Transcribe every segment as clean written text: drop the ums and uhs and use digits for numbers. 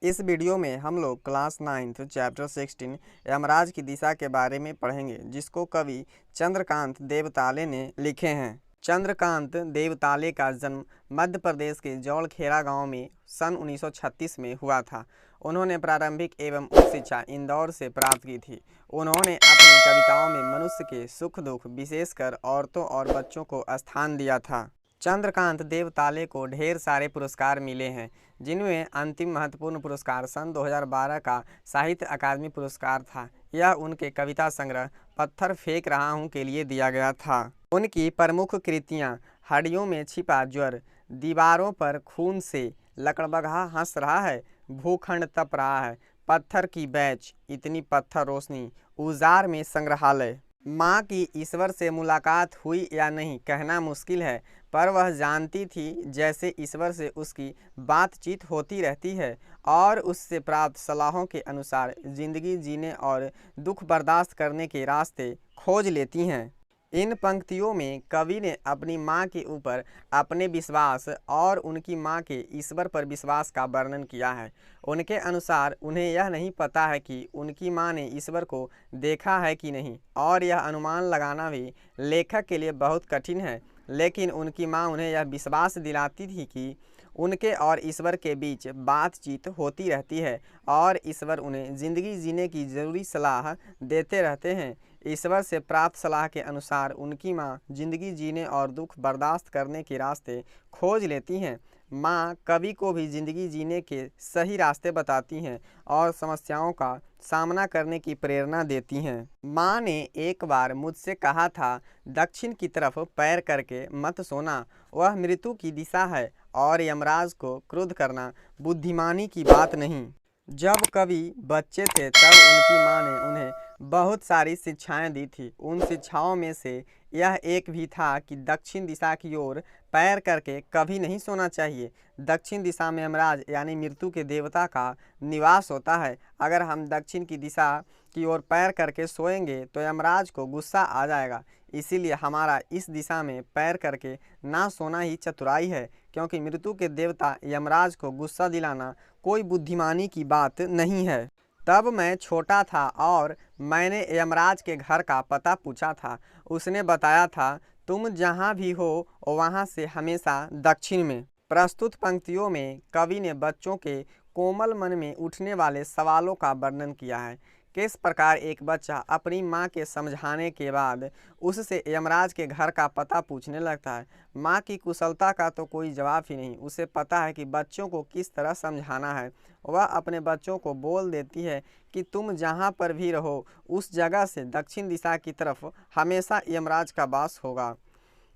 इस वीडियो में हम लोग क्लास 9th चैप्टर 16 यमराज की दिशा के बारे में पढ़ेंगे, जिसको कवि चंद्रकांत देवताले ने लिखे हैं। चंद्रकांत देवताले का जन्म मध्य प्रदेश के जौलखेड़ा गांव में सन 1936 में हुआ था। उन्होंने प्रारंभिक एवं उच्च शिक्षा इंदौर से प्राप्त की थी। उन्होंने अपनी कविताओं में मनुष्य के सुख दुख, विशेषकर औरतों और बच्चों को स्थान दिया था। चंद्रकांत देवताले को ढेर सारे पुरस्कार मिले हैं, जिनमें अंतिम महत्वपूर्ण पुरस्कार सन 2012 का साहित्य अकादमी पुरस्कार था। यह उनके कविता संग्रह पत्थर फेंक रहा हूँ के लिए दिया गया था। उनकी प्रमुख कृतियाँ हड्डियों में छिपा ज्वर, दीवारों पर खून से लकड़बगहा हंस रहा है, भूखंड तप रहा है, पत्थर की बैच, इतनी पत्थर रोशनी, उजार में संग्रहालय। माँ की ईश्वर से मुलाकात हुई या नहीं कहना मुश्किल है, पर वह जानती थी जैसे ईश्वर से उसकी बातचीत होती रहती है और उससे प्राप्त सलाहों के अनुसार जिंदगी जीने और दुख बर्दाश्त करने के रास्ते खोज लेती हैं। इन पंक्तियों में कवि ने अपनी माँ के ऊपर अपने विश्वास और उनकी माँ के ईश्वर पर विश्वास का वर्णन किया है। उनके अनुसार उन्हें यह नहीं पता है कि उनकी माँ ने ईश्वर को देखा है कि नहीं, और यह अनुमान लगाना भी लेखक के लिए बहुत कठिन है, लेकिन उनकी माँ उन्हें यह विश्वास दिलाती थी कि उनके और ईश्वर के बीच बातचीत होती रहती है और ईश्वर उन्हें ज़िंदगी जीने की ज़रूरी सलाह देते रहते हैं। ईश्वर से प्राप्त सलाह के अनुसार उनकी माँ जिंदगी जीने और दुख बर्दाश्त करने के रास्ते खोज लेती हैं। माँ कवि को भी जिंदगी जीने के सही रास्ते बताती हैं और समस्याओं का सामना करने की प्रेरणा देती हैं। माँ ने एक बार मुझसे कहा था, दक्षिण की तरफ पैर करके मत सोना, वह मृत्यु की दिशा है और यमराज को क्रुद्ध करना बुद्धिमानी की बात नहीं। जब कवि बच्चे थे तब उनकी माँ ने उन्हें बहुत सारी शिक्षाएं दी थी। उन शिक्षाओं में से यह एक भी था कि दक्षिण दिशा की ओर पैर करके कभी नहीं सोना चाहिए। दक्षिण दिशा में यमराज यानी मृत्यु के देवता का निवास होता है। अगर हम दक्षिण की दिशा की ओर पैर करके सोएंगे तो यमराज को गुस्सा आ जाएगा। इसीलिए हमारा इस दिशा में पैर करके ना सोना ही चतुराई है, क्योंकि मृत्यु के देवता यमराज को गुस्सा दिलाना कोई बुद्धिमानी की बात नहीं है। तब मैं छोटा था और मैंने यमराज के घर का पता पूछा था। उसने बताया था, तुम जहाँ भी हो वहाँ से हमेशा दक्षिण में। प्रस्तुत पंक्तियों में कवि ने बच्चों के कोमल मन में उठने वाले सवालों का वर्णन किया है। किस प्रकार एक बच्चा अपनी माँ के समझाने के बाद उससे यमराज के घर का पता पूछने लगता है। माँ की कुशलता का तो कोई जवाब ही नहीं। उसे पता है कि बच्चों को किस तरह समझाना है। वह अपने बच्चों को बोल देती है कि तुम जहाँ पर भी रहो उस जगह से दक्षिण दिशा की तरफ हमेशा यमराज का वास होगा।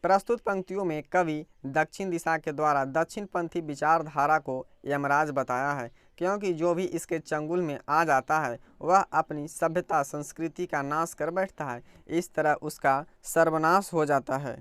प्रस्तुत पंक्तियों में कवि दक्षिण दिशा के द्वारा दक्षिणपंथी विचारधारा को यमराज बताया है, क्योंकि जो भी इसके चंगुल में आ जाता है वह अपनी सभ्यता संस्कृति का नाश कर बैठता है। इस तरह उसका सर्वनाश हो जाता है।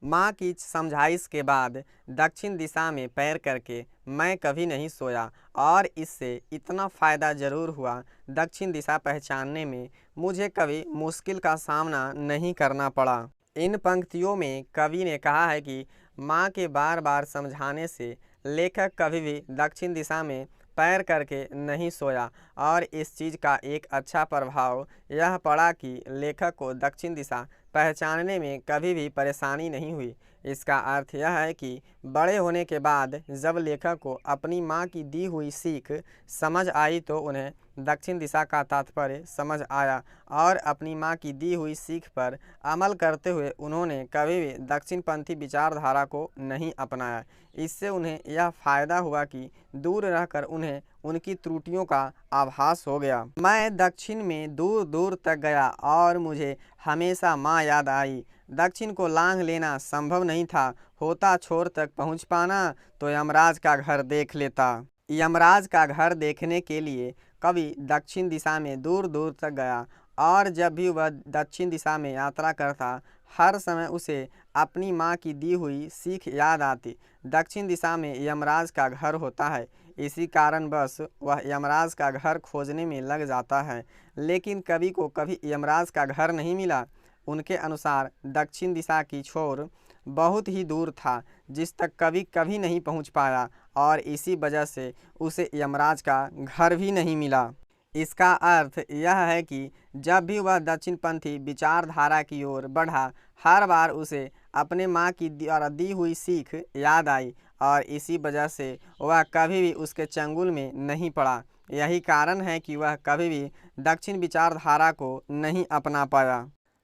माँ की समझाइश के बाद दक्षिण दिशा में पैर करके मैं कभी नहीं सोया, और इससे इतना फ़ायदा ज़रूर हुआ, दक्षिण दिशा पहचानने में मुझे कभी मुश्किल का सामना नहीं करना पड़ा। इन पंक्तियों में कवि ने कहा है कि माँ के बार बार समझाने से लेखक कभी भी दक्षिण दिशा में पैर करके नहीं सोया, और इस चीज़ का एक अच्छा प्रभाव यह पड़ा कि लेखक को दक्षिण दिशा पहचानने में कभी भी परेशानी नहीं हुई। इसका अर्थ यह है कि बड़े होने के बाद जब लेखक को अपनी माँ की दी हुई सीख समझ आई तो उन्हें दक्षिण दिशा का तात्पर्य समझ आया, और अपनी माँ की दी हुई सीख पर अमल करते हुए उन्होंने कभी भी दक्षिणपंथी विचारधारा को नहीं अपनाया। इससे उन्हें यह फ़ायदा हुआ कि दूर रहकर उन्हें उनकी त्रुटियों का आभास हो गया। मैं दक्षिण में दूर दूर तक गया और मुझे हमेशा माँ याद आई। दक्षिण को लांघ लेना संभव नहीं था, होता छोर तक पहुँच पाना तो यमराज का घर देख लेता। यमराज का घर देखने के लिए कवि दक्षिण दिशा में दूर दूर तक गया, और जब भी वह दक्षिण दिशा में यात्रा करता हर समय उसे अपनी माँ की दी हुई सीख याद आती। दक्षिण दिशा में यमराज का घर होता है, इसी कारण बस वह यमराज का घर खोजने में लग जाता है। लेकिन कवि को कभी यमराज का घर नहीं मिला। उनके अनुसार दक्षिण दिशा की छोर बहुत ही दूर था, जिस तक कवि कभी नहीं पहुंच पाया, और इसी वजह से उसे यमराज का घर भी नहीं मिला। इसका अर्थ यह है कि जब भी वह दक्षिणपंथी विचारधारा की ओर बढ़ा, हर बार उसे अपने माँ की द्वारा दी हुई सीख याद आई और इसी वजह से वह कभी भी उसके चंगुल में नहीं पड़ा। यही कारण है कि वह कभी भी दक्षिण विचारधारा को नहीं अपना पाया।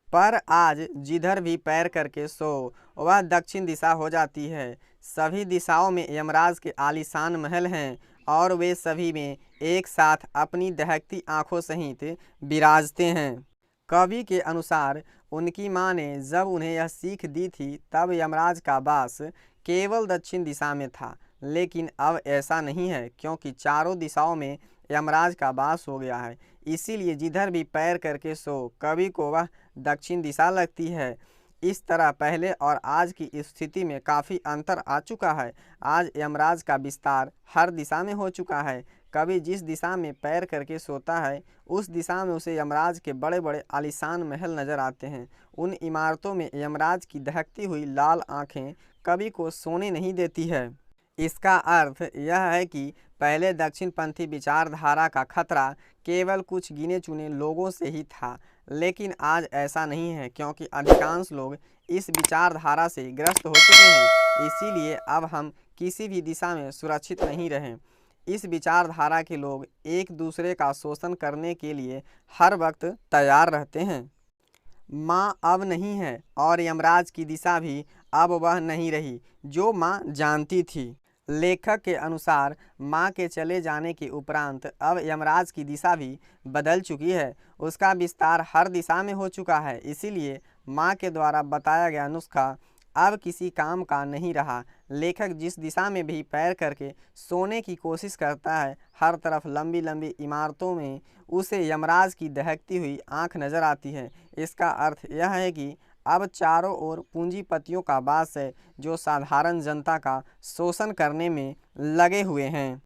पर आज जिधर भी पैर करके सो वह दक्षिण दिशा हो जाती है। सभी दिशाओं में यमराज के आलीशान महल हैं और वे सभी में एक साथ अपनी दहकती आंखों सहित विराजते हैं। कवि के अनुसार उनकी माँ ने जब उन्हें यह सीख दी थी तब यमराज का वास केवल दक्षिण दिशा में था, लेकिन अब ऐसा नहीं है क्योंकि चारों दिशाओं में यमराज का वास हो गया है। इसीलिए जिधर भी पैर करके सो कवि को वह दक्षिण दिशा लगती है। इस तरह पहले और आज की स्थिति में काफ़ी अंतर आ चुका है। आज यमराज का विस्तार हर दिशा में हो चुका है। कवि जिस दिशा में पैर करके सोता है उस दिशा में उसे यमराज के बड़े बड़े आलीशान महल नजर आते हैं। उन इमारतों में यमराज की दहकती हुई लाल आंखें कवि को सोने नहीं देती है। इसका अर्थ यह है कि पहले दक्षिणपंथी विचारधारा का खतरा केवल कुछ गिने चुने लोगों से ही था, लेकिन आज ऐसा नहीं है क्योंकि अधिकांश लोग इस विचारधारा से ग्रस्त हो चुके हैं। इसीलिए अब हम किसी भी दिशा में सुरक्षित नहीं रहें। इस विचारधारा के लोग एक दूसरे का शोषण करने के लिए हर वक्त तैयार रहते हैं। माँ अब नहीं है और यमराज की दिशा भी अब वह नहीं रही जो माँ जानती थी। लेखक के अनुसार माँ के चले जाने के उपरांत अब यमराज की दिशा भी बदल चुकी है। उसका विस्तार हर दिशा में हो चुका है। इसीलिए माँ के द्वारा बताया गया नुस्खा अब किसी काम का नहीं रहा। लेखक जिस दिशा में भी पैर करके सोने की कोशिश करता है, हर तरफ लंबी लंबी इमारतों में उसे यमराज की दहकती हुई आंख नजर आती है। इसका अर्थ यह है कि अब चारों ओर पूंजीपतियों का वास है जो साधारण जनता का शोषण करने में लगे हुए हैं।